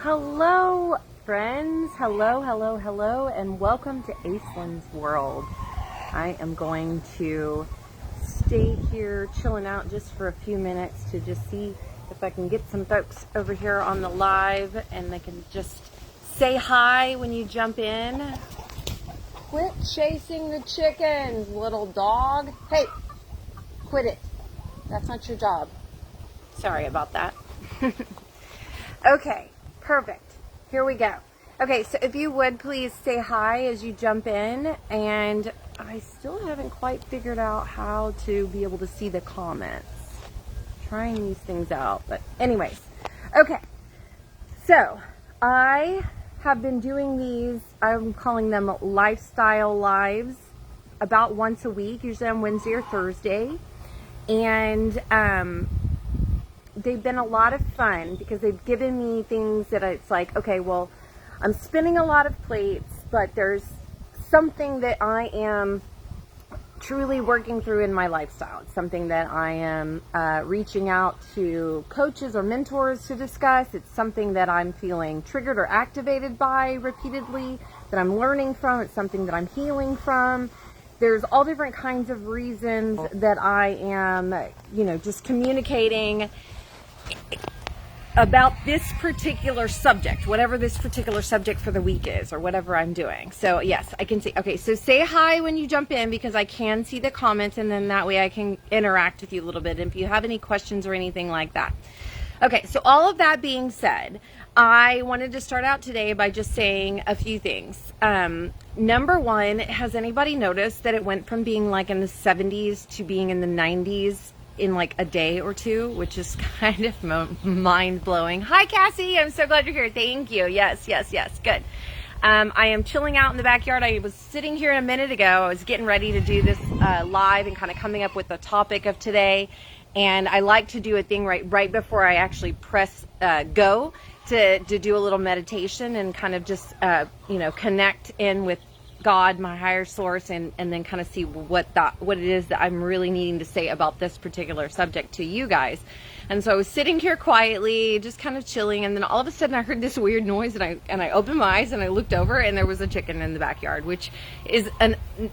Hello, friends. Hello, and welcome to Aislyn's world. I am going to stay here chilling out just for a few minutes to just see if I can get some folks over here on the live and they can just say hi when you jump in. Quit chasing the chickens, little dog. Hey, quit it. That's not your job. Sorry about that. Okay, perfect. Here we go. Okay, so if you would please say hi as you jump in, and I still haven't quite figured out how to be able to see the comments. Trying these things out, but anyways. Okay, so I have been doing these, I'm calling them lifestyle lives, about once a week, usually on Wednesday or Thursday, and they've been a lot of fun because they've given me things that it's like, okay, well, I'm spinning a lot of plates, but there's something that I am truly working through in my lifestyle. It's something that I am reaching out to coaches or mentors to discuss. It's something that I'm feeling triggered or activated by repeatedly, that I'm learning from. It's something that I'm healing from. There's all different kinds of reasons that I am, just communicating about this particular subject, whatever this particular subject for the week is, or whatever I'm doing. So yes, I can see. Okay, so say hi when you jump in because I can see the comments, and then that way I can interact with you a little bit if you have any questions or anything like that. Okay, so all of that being said, I wanted to start out today by just saying a few things. Number one, has anybody noticed that it went from being like in the 70s to being in the 90s in like a day or two, which is kind of mind-blowing. Hi, Cassie. I'm so glad you're here. Thank you. Yes. Good. I am chilling out in the backyard. I was sitting here a minute ago. I was getting ready to do this live and kind of coming up with the topic of today. And I like to do a thing right before I actually press go to do a little meditation and kind of just, connect in with God, my higher source, and then kind of see what it is that I'm really needing to say about this particular subject to you guys. And so I was sitting here quietly, just kind of chilling, and then all of a sudden I heard this weird noise, and I opened my eyes and I looked over, and there was a chicken in the backyard, which is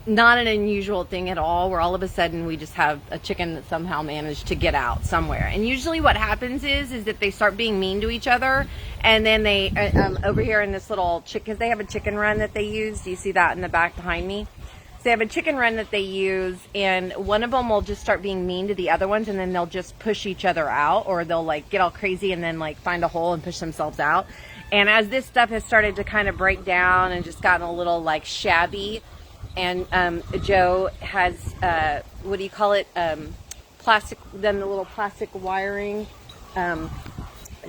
not an unusual thing at all, where all of a sudden we just have a chicken that somehow managed to get out somewhere. And usually what happens is that they start being mean to each other, and then they over here in this little chicken, because they have a chicken run that they use. Do you see that in the back behind me? They have a chicken run that they use, and one of them will just start being mean to the other ones, and then they'll just push each other out, or they'll like get all crazy and then like find a hole and push themselves out. And as this stuff has started to kind of break down and just gotten a little like shabby, and Joe has what do you call it, plastic, then the little plastic wiring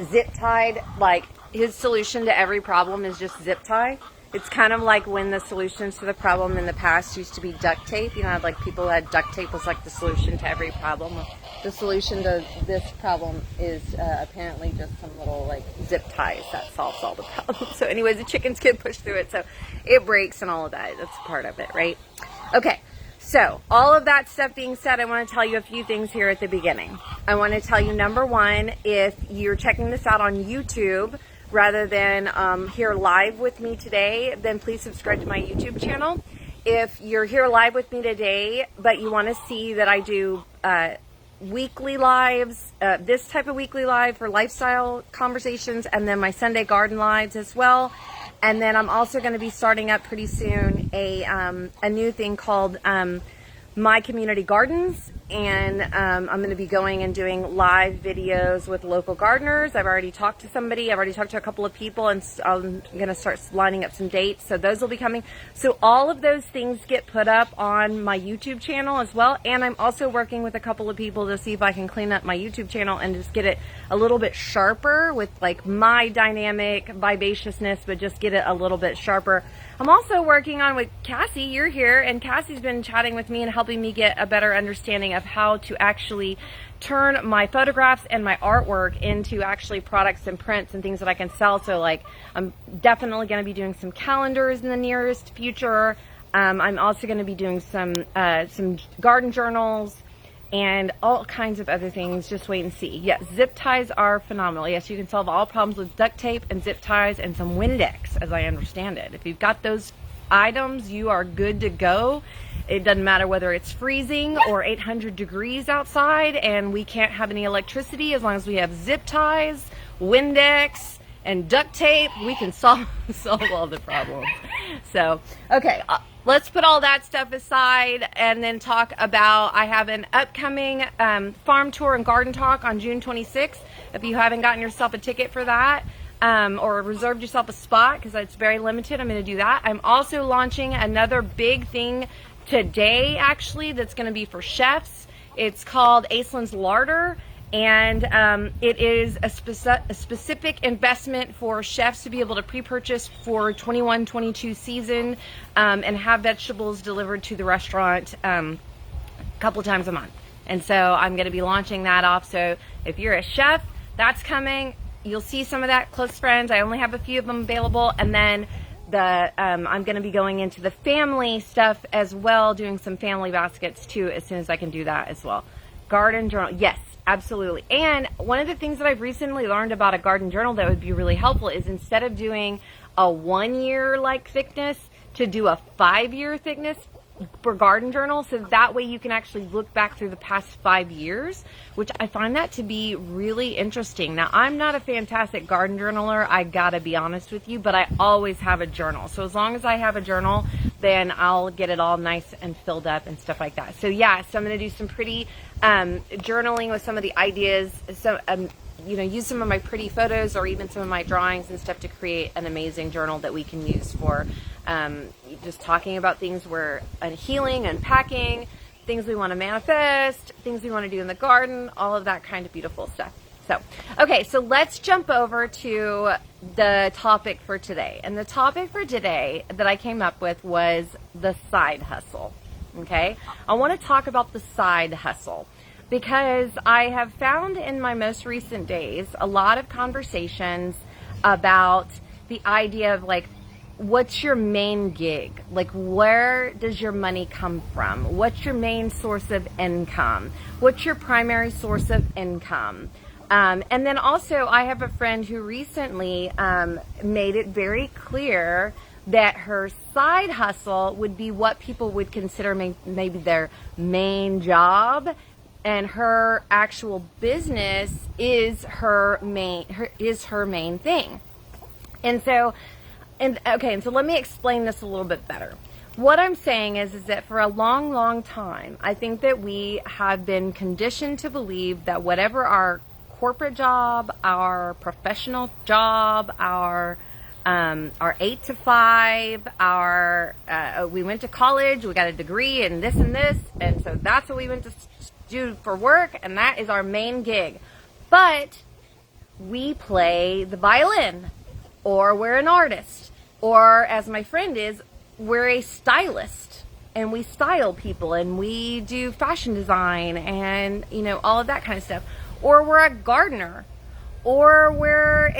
zip tied. Like, his solution to every problem is just zip tie. It's kind of like when the solutions to the problem in the past used to be duct tape. Like people had duct tape was like the solution to every problem. The solution to this problem is apparently just some little like zip ties that solves all the problems. So anyways, the chickens can push through it, so it breaks and all of that. That's part of it, right? Okay, so all of that stuff being said, I want to tell you a few things here at the beginning. I want to tell you, number one, if you're checking this out on YouTube, rather than here live with me today, then please subscribe to my YouTube channel. If you're here live with me today, but you want to see that I do weekly lives, this type of weekly live for lifestyle conversations, and then my Sunday garden lives as well. And then I'm also going to be starting up pretty soon a new thing called My Community Gardens, and I'm going to be going and doing live videos with local gardeners. I've already talked to somebody. I've already talked to a couple of people, and I'm going to start lining up some dates. So those will be coming. So all of those things get put up on my YouTube channel as well. And I'm also working with a couple of people to see if I can clean up my YouTube channel and just get it a little bit sharper with like my dynamic vivaciousness, but just get it a little bit sharper. I'm also working on with Cassie. You're here, and Cassie's been chatting with me and helping me get a better understanding of how to actually turn my photographs and my artwork into actually products and prints and things that I can sell. So like, I'm definitely going to be doing some calendars in the nearest future. I'm also going to be doing some garden journals, and all kinds of other things. Just wait and see. Yes, zip ties are phenomenal. Yes, you can solve all problems with duct tape and zip ties and some Windex, as I understand it. If you've got those items, you are good to go. It doesn't matter whether it's freezing or 800 degrees outside and we can't have any electricity. As long as we have zip ties, Windex, and duct tape, we can solve all the problems. So, okay, let's put all that stuff aside and then talk about, I have an upcoming farm tour and garden talk on June 26th. If you haven't gotten yourself a ticket for that, or reserved yourself a spot, because it's very limited, I'm going to do that. I'm also launching another big thing today, actually, that's going to be for chefs. It's called Aislyn's Larder. And it is a specific investment for chefs to be able to pre-purchase for 21-22 season and have vegetables delivered to the restaurant a couple times a month. And so I'm going to be launching that off. So if you're a chef, that's coming. You'll see some of that, close friends. I only have a few of them available. And then I'm going to be going into the family stuff as well, doing some family baskets too, as soon as I can do that as well. Garden journal, yes. Absolutely. And one of the things that I've recently learned about a garden journal that would be really helpful is instead of doing a 1 year like thickness, to do a 5-year thickness for garden journal. So that way you can actually look back through the past 5 years, which I find that to be really interesting. Now, I'm not a fantastic garden journaler, I gotta be honest with you, but I always have a journal. So as long as I have a journal, then I'll get it all nice and filled up and stuff like that. So yeah, so I'm gonna do some pretty journaling with some of the ideas. So use some of my pretty photos or even some of my drawings and stuff to create an amazing journal that we can use for just talking about things we're healing, unpacking, things we want to manifest, things we want to do in the garden, all of that kind of beautiful stuff. So, okay, so let's jump over to the topic for today. And the topic for today that I came up with was the side hustle. Okay, I want to talk about the side hustle because I have found in my most recent days a lot of conversations about the idea of like, what's your main gig? Like, where does your money come from? What's your main source of income? What's your primary source of income? And then also I have a friend who recently made it very clear that her side hustle would be what people would consider maybe their main job, and her actual business is her main thing. And so let me explain this a little bit better. What I'm saying is that for a long, long time, I think that we have been conditioned to believe that whatever our corporate job, our professional job, our 8 to 5, we went to college, we got a degree in this and this, and so that's what we went to do for work, and that is our main gig. But we play the violin, or we're an artist, or as my friend is, we're a stylist, and we style people, and we do fashion design, and all of that kind of stuff. Or we're a gardener, or we're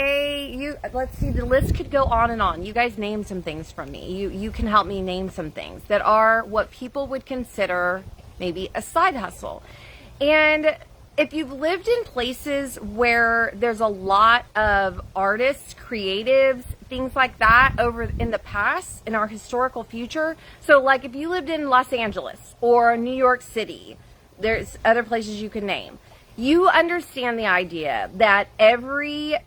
let's see, the list could go on and on. You guys name some things from me. You can help me name some things that are what people would consider maybe a side hustle. And if you've lived in places where there's a lot of artists, creatives, things like that over in the past, in our historical future. So like if you lived in Los Angeles or New York City, there's other places you can name. You understand the idea that every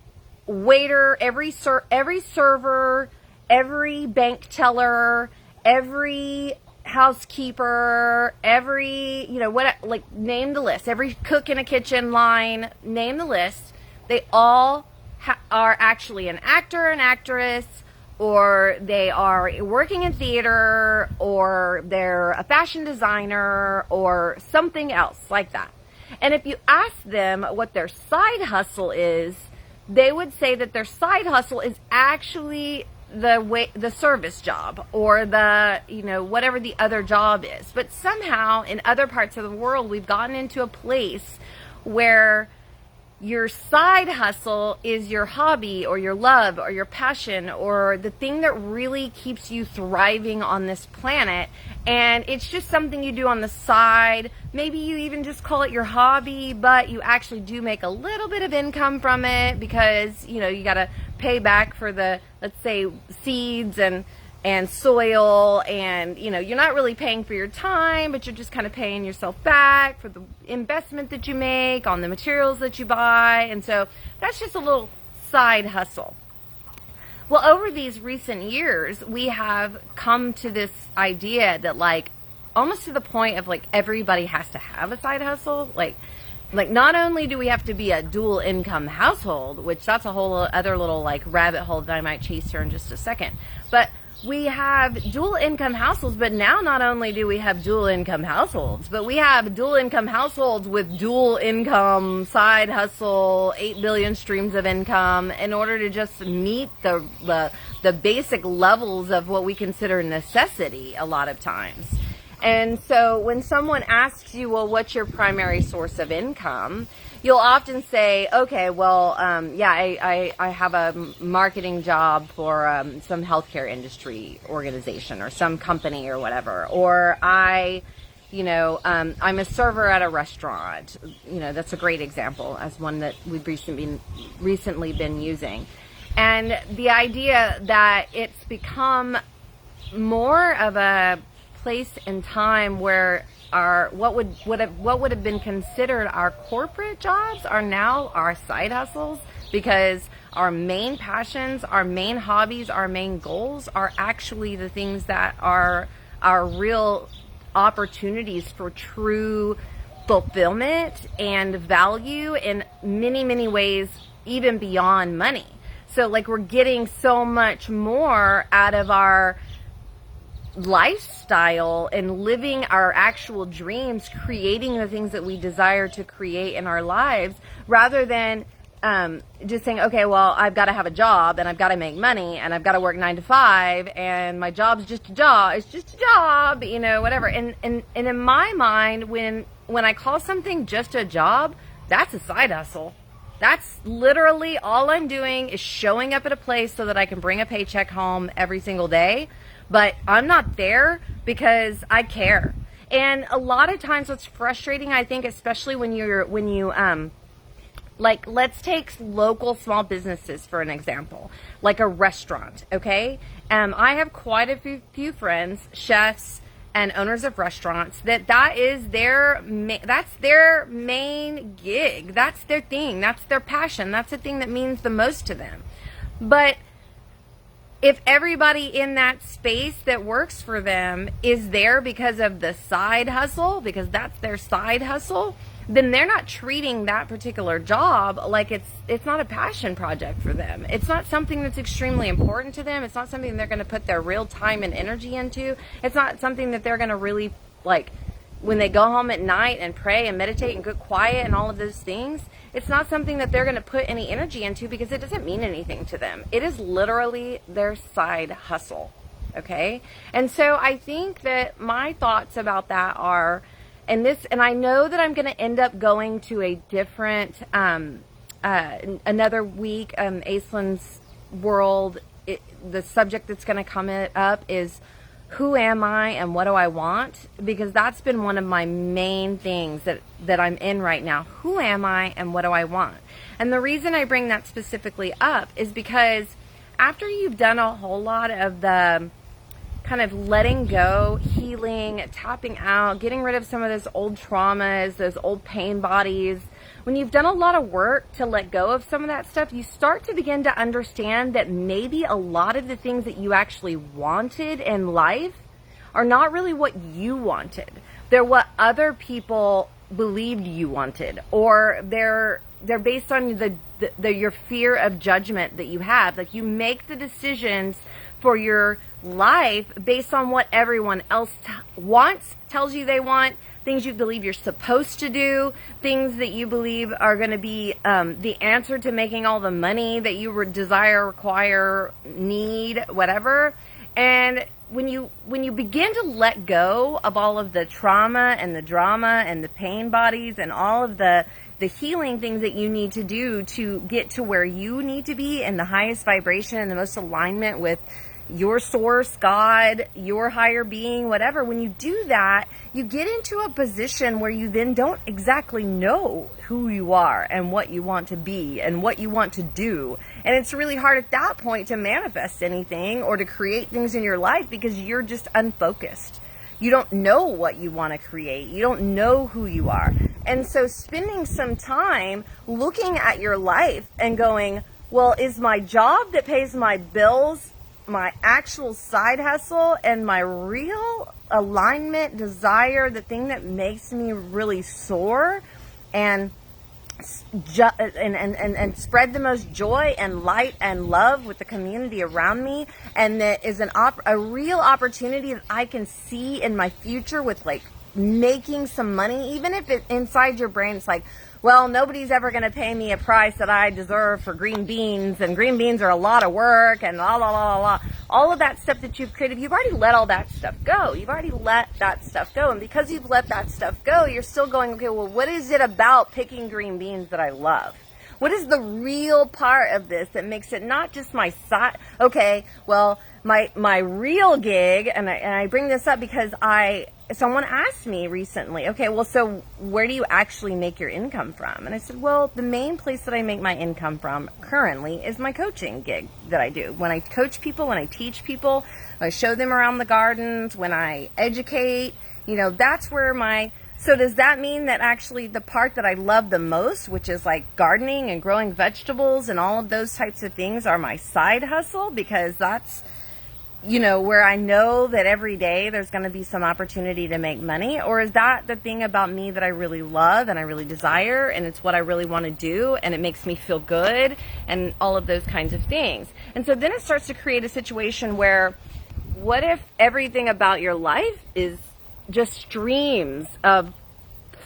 waiter, every server, every bank teller, every housekeeper, name the list, every cook in a kitchen line, name the list, they all are actually an actor, an actress, or they are working in theater, or they're a fashion designer, or something else like that. And if you ask them what their side hustle is, they would say that their side hustle is actually the service job, or whatever the other job is. But somehow in other parts of the world, we've gotten into a place where Your side hustle is your hobby or your love or your passion or the thing that really keeps you thriving on this planet. And it's just something you do on the side. Maybe you even just call it your hobby, but you actually do make a little bit of income from it because, you know, you got to pay back for the, let's say, seeds and soil, and you know, you're not really paying for your time, but you're just kind of paying yourself back for the investment that you make on the materials that you buy. And so that's just a little side hustle. Well, over these recent years, we have come to this idea that, like, almost to the point of like everybody has to have a side hustle. Like not only do we have to be a dual income household, which that's a whole other little like rabbit hole that I might chase here in just a second, but we have dual income households. But now not only do we have dual income households, but we have dual income households with dual income side hustle, 8 billion streams of income in order to just meet the basic levels of what we consider necessity a lot of times. And so when someone asks you, well, what's your primary source of income? You'll often say, okay, well, I have a marketing job for some healthcare industry organization or some company or whatever. Or I'm a server at a restaurant. You know, that's a great example as one that we've recently been using. And the idea that it's become more of a place and time where what would have been considered our corporate jobs are now our side hustles, because our main passions, our main hobbies, our main goals are actually the things that are our real opportunities for true fulfillment and value in many, many ways, even beyond money. So like we're getting so much more out of our lifestyle and living our actual dreams, creating the things that we desire to create in our lives, rather than just saying, okay, well, I've got to have a job and I've got to make money and I've got to work 9 to 5 and my job's just a job. It's just a job, you know, whatever. And in my mind, when I call something just a job, that's a side hustle. That's literally all I'm doing is showing up at a place so that I can bring a paycheck home every single day. But I'm not there because I care. And a lot of times what's frustrating, I think, especially when you like, let's take local small businesses for an example, like a restaurant, okay? I have quite a few friends, chefs and owners of restaurants, that is that's their main gig. That's their thing. That's their passion. That's the thing that means the most to them. But if everybody in that space that works for them is there because of the side hustle, because that's their side hustle, then they're not treating that particular job like it's not a passion project for them. It's not something that's extremely important to them. It's not something they're going to put their real time and energy into. It's not something that they're going to really, like, when they go home at night and pray and meditate and get quiet and all of those things, it's not something that they're going to put any energy into because it doesn't mean anything to them. It is literally their side hustle, okay? And so I think that my thoughts about that are, and I know that I'm going to end up going to a different, another week, Aislynn's World, the subject that's going to come up is, who am I and what do I want? Because that's been one of my main things that I'm in right now. Who am I and what do I want? And the reason I bring that specifically up is because after you've done a whole lot of the kind of letting go, healing, tapping out, getting rid of some of those old traumas, those old pain bodies, when you've done a lot of work to let go of some of that stuff, you start to begin to understand that maybe a lot of the things that you actually wanted in life are not really what you wanted. They're what other people believed you wanted, or they're based on your fear of judgment that you have. Like, you make the decisions for your life based on what everyone else tells you they want, things you believe you're supposed to do, things that you believe are going to be the answer to making all the money that you desire, require, need, whatever. And when you begin to let go of all of the trauma and the drama and the pain bodies and all of the healing things that you need to do to get to where you need to be in the highest vibration and the most alignment with your source, God, your higher being, whatever, when you do that, you get into a position where you then don't exactly know who you are and what you want to be and what you want to do. And it's really hard at that point to manifest anything or to create things in your life because you're just unfocused. You don't know what you want to create. You don't know who you are. And so spending some time looking at your life and going, well, is my job that pays my bills my actual side hustle and my real alignment, desire, the thing that makes me really soar and spread the most joy and light and love with the community around me, and that is a real opportunity that I can see in my future with like making some money, even if it inside your brain it's like, well, nobody's ever going to pay me a price that I deserve for green beans, and green beans are a lot of work, and la la la la. All of that stuff that you've created, you've already let all that stuff go. You've already let that stuff go. And because you've let that stuff go, you're still going, okay, well, what is it about picking green beans that I love? What is the real part of this that makes it not just my side? Okay, well, my real gig, and I bring this up because someone asked me recently, okay, well, so where do you actually make your income from? And I said, well, the main place that I make my income from currently is my coaching gig that I do. When I coach people, when I teach people, when I show them around the gardens, when I educate, that's where so does that mean that actually the part that I love the most, which is like gardening and growing vegetables and all of those types of things, are my side hustle? Because that's where I know that every day there's going to be some opportunity to make money? Or is that the thing about me that I really love and I really desire, and it's what I really want to do, and it makes me feel good, and all of those kinds of things? And so then it starts to create a situation where, what if everything about your life is just streams of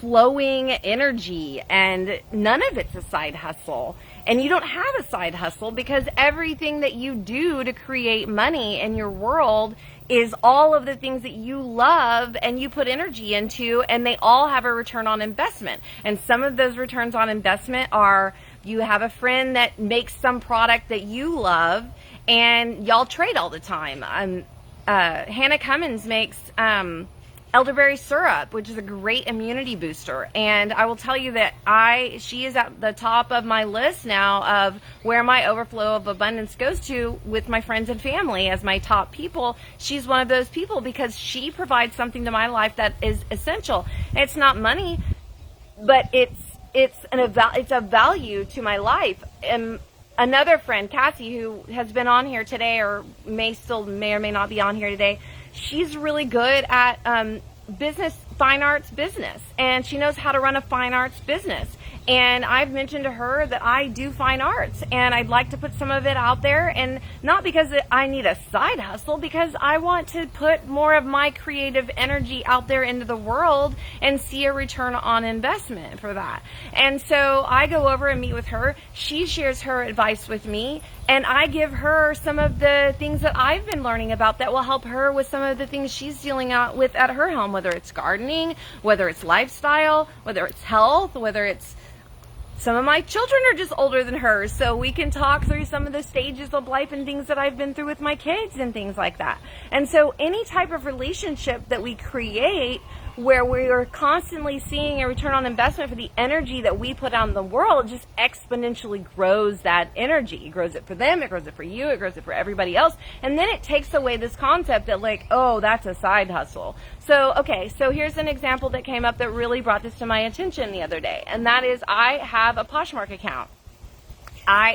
flowing energy and none of it's a side hustle? And you don't have a side hustle because everything that you do to create money in your world is all of the things that you love and you put energy into, and they all have a return on investment. And some of those returns on investment are, you have a friend that makes some product that you love and y'all trade all the time. Hannah Cummins makes elderberry syrup, which is a great immunity booster. And I will tell you that she is at the top of my list now of where my overflow of abundance goes to with my friends and family as my top people. She's one of those people because she provides something to my life that is essential. It's not money, but it's a value to my life. And another friend, Cassie, who has been on here today or may or may not be on here today, she's really good at fine arts business, and she knows how to run a fine arts business. And I've mentioned to her that I do fine arts and I'd like to put some of it out there, and not because I need a side hustle, because I want to put more of my creative energy out there into the world and see a return on investment for that. And so I go over and meet with her. She shares her advice with me, and I give her some of the things that I've been learning about that will help her with some of the things she's dealing with at her home, whether it's gardening, whether it's lifestyle, whether it's health, whether it's some of my children are just older than her, so we can talk through some of the stages of life and things that I've been through with my kids and things like that. And so any type of relationship that we create where we are constantly seeing a return on investment for the energy that we put out in the world just exponentially grows that energy. It grows it for them, it grows it for you, it grows it for everybody else. And then it takes away this concept that like, oh, that's a side hustle. So, okay, so here's an example that came up that really brought this to my attention the other day. And that is, I have a Poshmark account.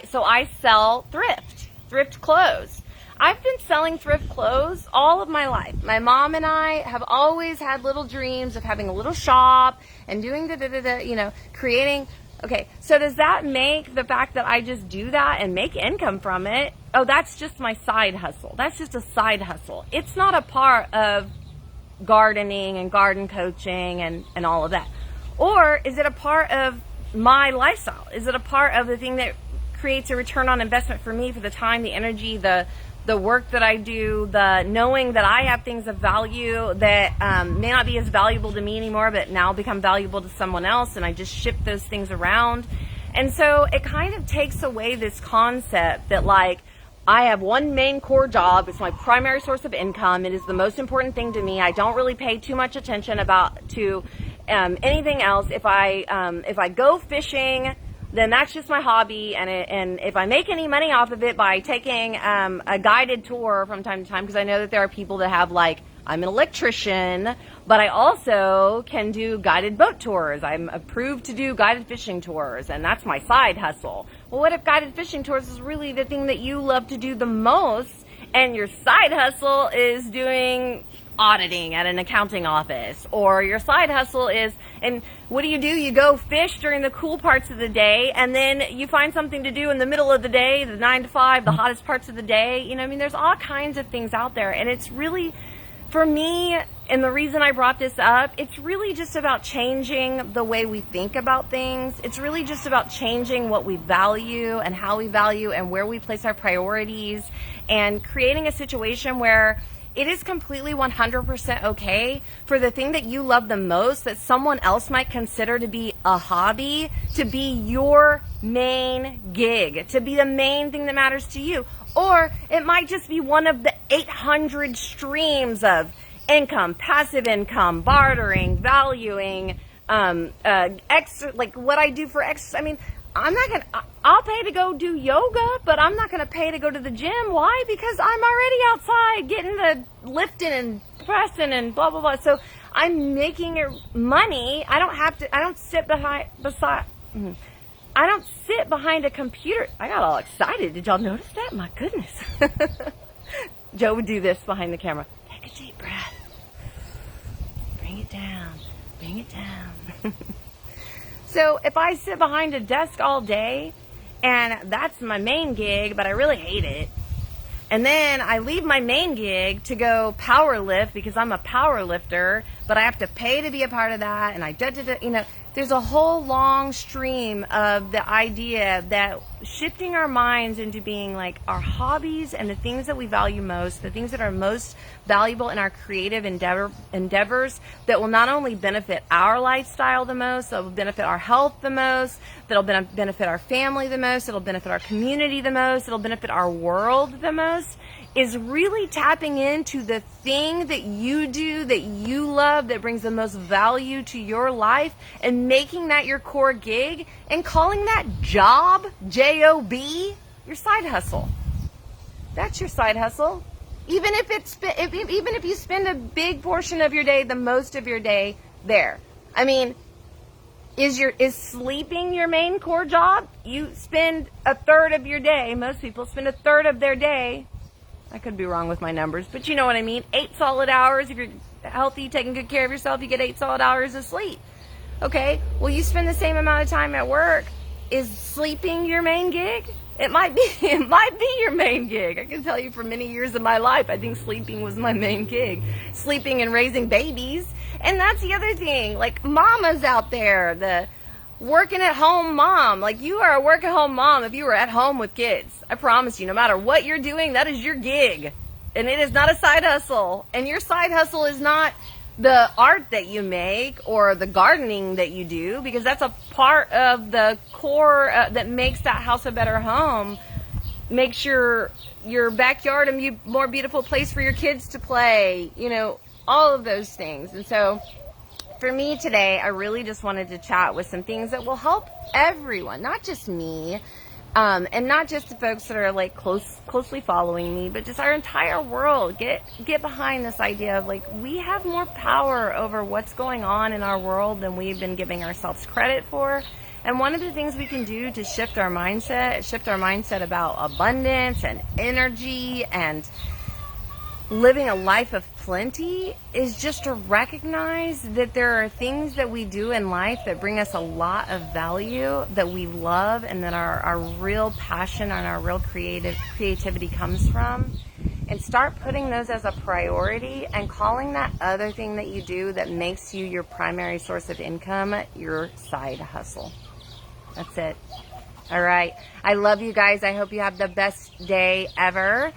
So I sell thrift clothes. I've been selling thrift clothes all of my life. My mom and I have always had little dreams of having a little shop and doing creating. Okay, so does that make the fact that I just do that and make income from it, oh, that's just my side hustle? That's just a side hustle. It's not a part of gardening and garden coaching and all of that. Or is it a part of my lifestyle? Is it a part of the thing that creates a return on investment for me, for the time, the energy, the the work that I do, the knowing that I have things of value that may not be as valuable to me anymore, but now become valuable to someone else, and I just ship those things around. And so it kind of takes away this concept that, like, I have one main core job. It's my primary source of income. It is the most important thing to me. I don't really pay too much attention to anything else. If I go fishing, then that's just my hobby, and if I make any money off of it by taking a guided tour from time to time, because I know that there are people that have, like, I'm an electrician, but I also can do guided boat tours. I'm approved to do guided fishing tours, and that's my side hustle. Well, what if guided fishing tours is really the thing that you love to do the most, and your side hustle is doing auditing at an accounting office, or your side hustle is, and what do? You go fish during the cool parts of the day, and then you find something to do in the middle of the day, the 9 to 5, the hottest parts of the day. You know, I mean, there's all kinds of things out there, and it's really, for me, and the reason I brought this up, it's really just about changing the way we think about things. It's really just about changing what we value and how we value and where we place our priorities, and creating a situation where it is completely 100% okay for the thing that you love the most, that someone else might consider to be a hobby, to be your main gig, to be the main thing that matters to you. Or it might just be one of the 800 streams of income, passive income, bartering, valuing, extra, like what I do for extra. I mean, I'll pay to go do yoga, but I'm not going to pay to go to the gym. Why? Because I'm already outside getting the lifting and pressing and blah, blah, blah. So I'm making money. I don't sit behind a computer. I got all excited. Did y'all notice that? My goodness. Joe would do this behind the camera. Take a deep breath. Bring it down. Bring it down. So if I sit behind a desk all day, and that's my main gig, but I really hate it, and then I leave my main gig to go power lift because I'm a power lifter, but I have to pay to be a part of that, and there's a whole long stream of the idea that shifting our minds into being like our hobbies and the things that we value most, the things that are most valuable in our creative endeavors that will not only benefit our lifestyle the most, that will benefit our health the most, that'll benefit our family the most, it'll benefit our community the most, it'll benefit our world the most, is really tapping into the thing that you do, that you love, that brings the most value to your life, and making that your core gig, and calling that job, J-O-B, your side hustle. That's your side hustle. Even if you spend a big portion of your day, the most of your day there. I mean, is sleeping your main core job? You spend a third of your day, most people spend a third of their day, I could be wrong with my numbers, but you know what I mean. 8 solid hours. If you're healthy, taking good care of yourself, you get 8 solid hours of sleep. Okay, well, you spend the same amount of time at work. Is sleeping your main gig? It might be your main gig. I can tell you for many years of my life, I think sleeping was my main gig. Sleeping and raising babies. And that's the other thing. Like, mamas out there, the working at home mom, like, you are a work at home mom if you are at home with kids. I promise you, no matter what you're doing, that is your gig, and it is not a side hustle. And your side hustle is not the art that you make or the gardening that you do, because that's a part of the core that makes that house a better home, makes your backyard a more beautiful place for your kids to play, all of those things. And so for me today, I really just wanted to chat with some things that will help everyone, not just me, and not just the folks that are like closely following me, but just our entire world. Get behind this idea of, like, we have more power over what's going on in our world than we've been giving ourselves credit for. And one of the things we can do to shift our mindset about abundance and energy and living a life of plenty, is just to recognize that there are things that we do in life that bring us a lot of value, that we love, and that our real passion and our real creativity comes from. And start putting those as a priority and calling that other thing that you do that makes you your primary source of income your side hustle. That's it. All right. I love you guys. I hope you have the best day ever.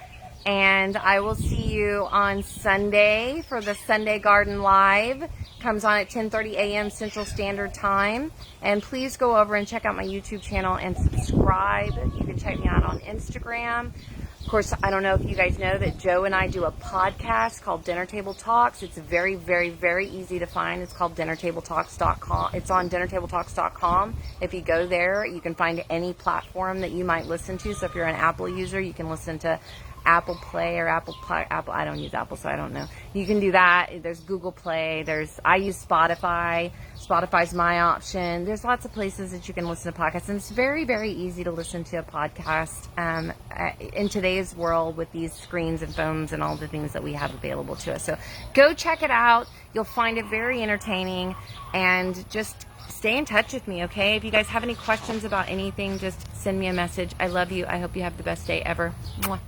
And I will see you on Sunday for the Sunday Garden Live. Comes on at 10:30 a.m. Central Standard Time. And please go over and check out my YouTube channel and subscribe. You can check me out on Instagram. Of course, I don't know if you guys know that Joe and I do a podcast called Dinner Table Talks. It's very, very, very easy to find. It's called dinnertabletalks.com. It's on dinnertabletalks.com. If you go there, you can find any platform that you might listen to. So if you're an Apple user, you can listen to Apple Play or Apple. I don't use Apple, so I don't know. You can do that. There's Google Play. I use Spotify. Spotify's my option. There's lots of places that you can listen to podcasts, and it's very, very easy to listen to a podcast in today's world with these screens and phones and all the things that we have available to us. So go check it out. You'll find it very entertaining, and just stay in touch with me, okay? If you guys have any questions about anything, just send me a message. I love you. I hope you have the best day ever. Mwah.